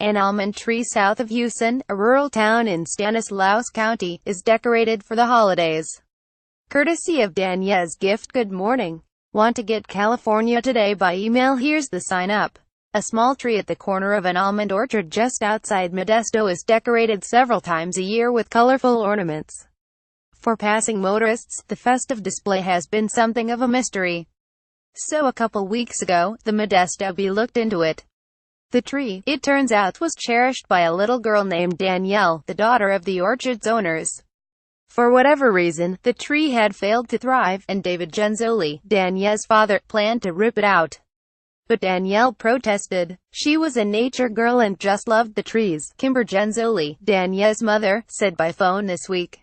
An almond tree south of Houston, a rural town in Stanislaus County, is decorated for the holidays. Courtesy of Danielle's Gift. Good morning. Want to get California today by email? Here's the sign up. A small tree at the corner of an almond orchard just outside Modesto is decorated several times a year with colorful ornaments. For passing motorists, the festive display has been something of a mystery. So a couple weeks ago, the Modesto Bee looked into it. The tree, it turns out, was cherished by a little girl named Danielle, the daughter of the orchard's owners. For whatever reason, the tree had failed to thrive, and David Genzoli, Danielle's father, planned to rip it out. But Danielle protested. She was a nature girl and just loved the trees, Kimber Genzoli, Danielle's mother, said by phone this week.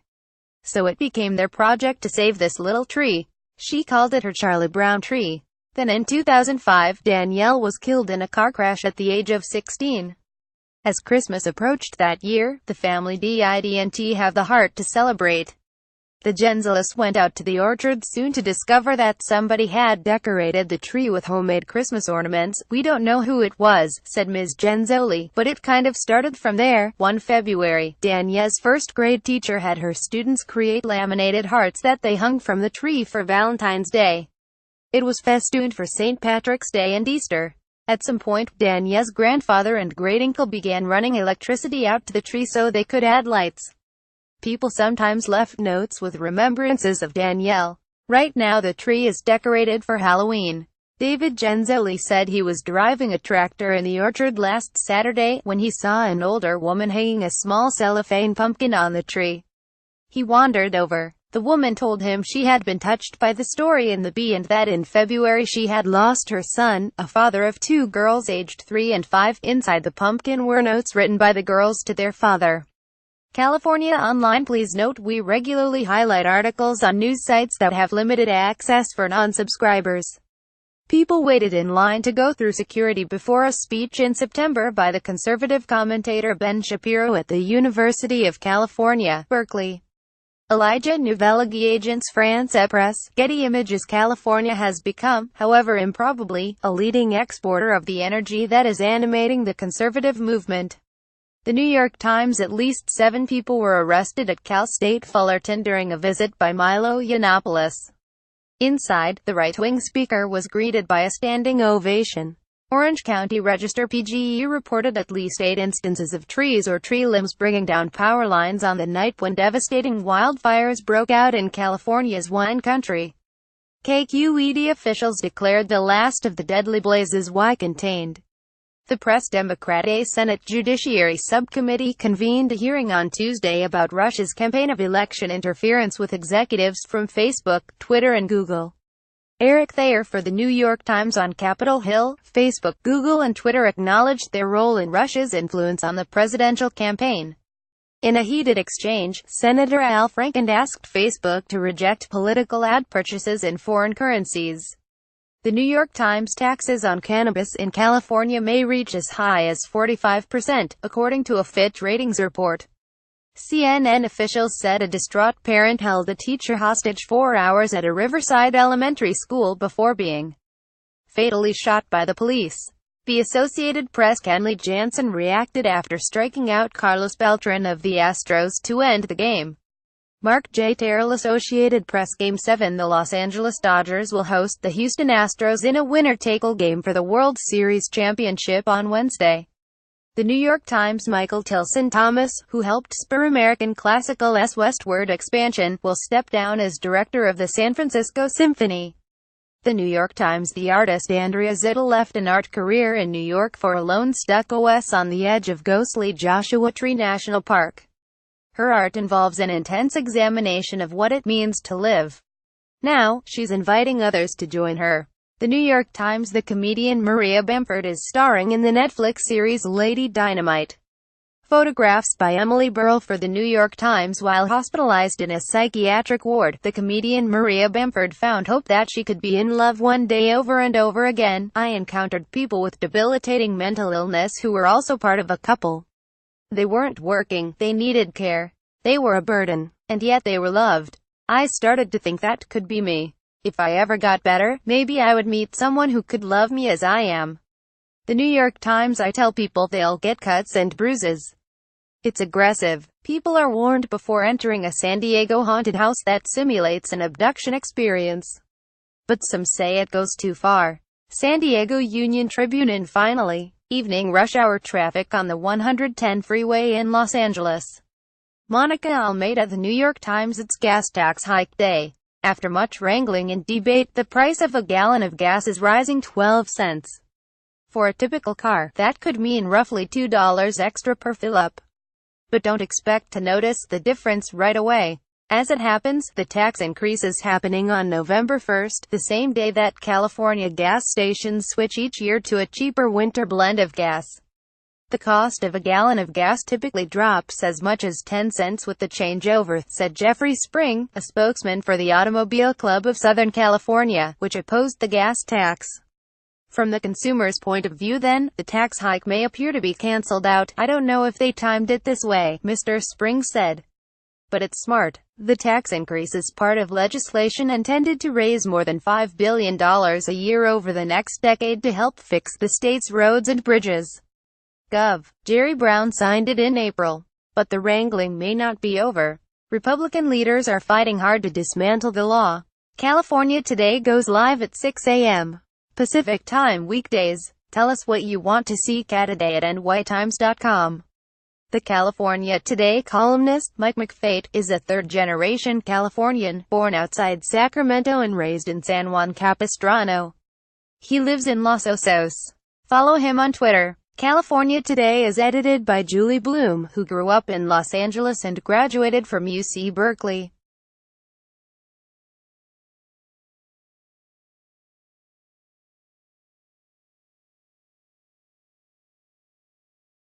So it became their project to save this little tree. She called it her Charlie Brown tree. Then in 2005, Danielle was killed in a car crash at the age of 16. As Christmas approached that year, the family didn't have the heart to celebrate. The Genzolis went out to the orchard soon to discover that somebody had decorated the tree with homemade Christmas ornaments. "We don't know who it was," said Ms. Genzoli, "but it kind of started from there." One February, Danielle's first-grade teacher had her students create laminated hearts that they hung from the tree for Valentine's Day. It was festooned for St. Patrick's Day and Easter. At some point, Danielle's grandfather and great-uncle began running electricity out to the tree so they could add lights. People sometimes left notes with remembrances of Danielle. Right now the tree is decorated for Halloween. David Genzoli said he was driving a tractor in the orchard last Saturday when he saw an older woman hanging a small cellophane pumpkin on the tree. He wandered over. The woman told him she had been touched by the story in the Bee and that in February she had lost her son, a father of two girls aged 3 and 5. Inside the pumpkin were notes written by the girls to their father. California Online. Please note we regularly highlight articles on news sites that have limited access for non-subscribers. People waited in line to go through security before a speech in September by the conservative commentator Ben Shapiro at the University of California, Berkeley. Elijah Nouvelle Agence France Presse. Getty Images. California has become, however improbably, a leading exporter of the energy that is animating the conservative movement. The New York Times. At least 7 people were arrested at Cal State Fullerton during a visit by Milo Yiannopoulos. Inside, the right-wing speaker was greeted by a standing ovation. Orange County Register PGE reported at least 8 instances of trees or tree limbs bringing down power lines on the night when devastating wildfires broke out in California's wine country. KQED officials declared the last of the deadly blazes were contained. The Press Democratic Senate Judiciary Subcommittee convened a hearing on Tuesday about Russia's campaign of election interference with executives from Facebook, Twitter and Google. Eric Thayer for the New York Times. On Capitol Hill, Facebook, Google and Twitter acknowledged their role in Russia's influence on the presidential campaign. In a heated exchange, Senator Al Franken asked Facebook to reject political ad purchases in foreign currencies. The New York Times. Taxes on cannabis in California may reach as high as 45%, according to a Fitch Ratings report. CNN officials said a distraught parent held a teacher hostage 4 hours at a Riverside elementary school before being fatally shot by the police. The Associated Press. Kenley Jansen reacted after striking out Carlos Beltran of the Astros to end the game. Mark J. Terrell. Associated Press. Game 7. The Los Angeles Dodgers will host the Houston Astros in a winner-take-all game for the World Series championship on Wednesday. The New York Times. Michael Tilson Thomas, who helped spur American Classical's westward expansion, will step down as director of the San Francisco Symphony. The New York Times. The artist Andrea Zittel left an art career in New York for a lone stucco house on the edge of ghostly Joshua Tree National Park. Her art involves an intense examination of what it means to live. Now, she's inviting others to join her. The New York Times. The comedian Maria Bamford is starring in the Netflix series Lady Dynamite. Photographs by Emily Burrell for the New York Times. While hospitalized in a psychiatric ward, the comedian Maria Bamford found hope that she could be in love one day. Over and over again, I encountered people with debilitating mental illness who were also part of a couple. They weren't working, they needed care. They were a burden, and yet they were loved. I started to think that could be me. If I ever got better, maybe I would meet someone who could love me as I am. The New York Times. I tell people they'll get cuts and bruises. It's aggressive. People are warned before entering a San Diego haunted house that simulates an abduction experience. But some say it goes too far. San Diego Union Tribune. And finally, evening rush hour traffic on the 110 freeway in Los Angeles. Monica Almeida. The New York Times. It's gas tax hike day. After much wrangling and debate, the price of a gallon of gas is rising 12 cents. For a typical car, that could mean roughly $2 extra per fill-up. But don't expect to notice the difference right away. As it happens, the tax increase is happening on November 1st, the same day that California gas stations switch each year to a cheaper winter blend of gas. The cost of a gallon of gas typically drops as much as 10 cents with the changeover, said Jeffrey Spring, a spokesman for the Automobile Club of Southern California, which opposed the gas tax. From the consumer's point of view then, the tax hike may appear to be cancelled out. I don't know if they timed it this way, Mr. Spring said. But it's smart. The tax increase is part of legislation intended to raise more than $5 billion a year over the next decade to help fix the state's roads and bridges. Gov. Jerry Brown signed it in April. But the wrangling may not be over. Republican leaders are fighting hard to dismantle the law. California Today goes live at 6 a.m. Pacific Time weekdays. Tell us what you want to see today at nytimes.com. The California Today columnist, Mike McFate, is a third-generation Californian, born outside Sacramento and raised in San Juan Capistrano. He lives in Los Osos. Follow him on Twitter. California Today is edited by Julie Bloom, who grew up in Los Angeles and graduated from UC Berkeley.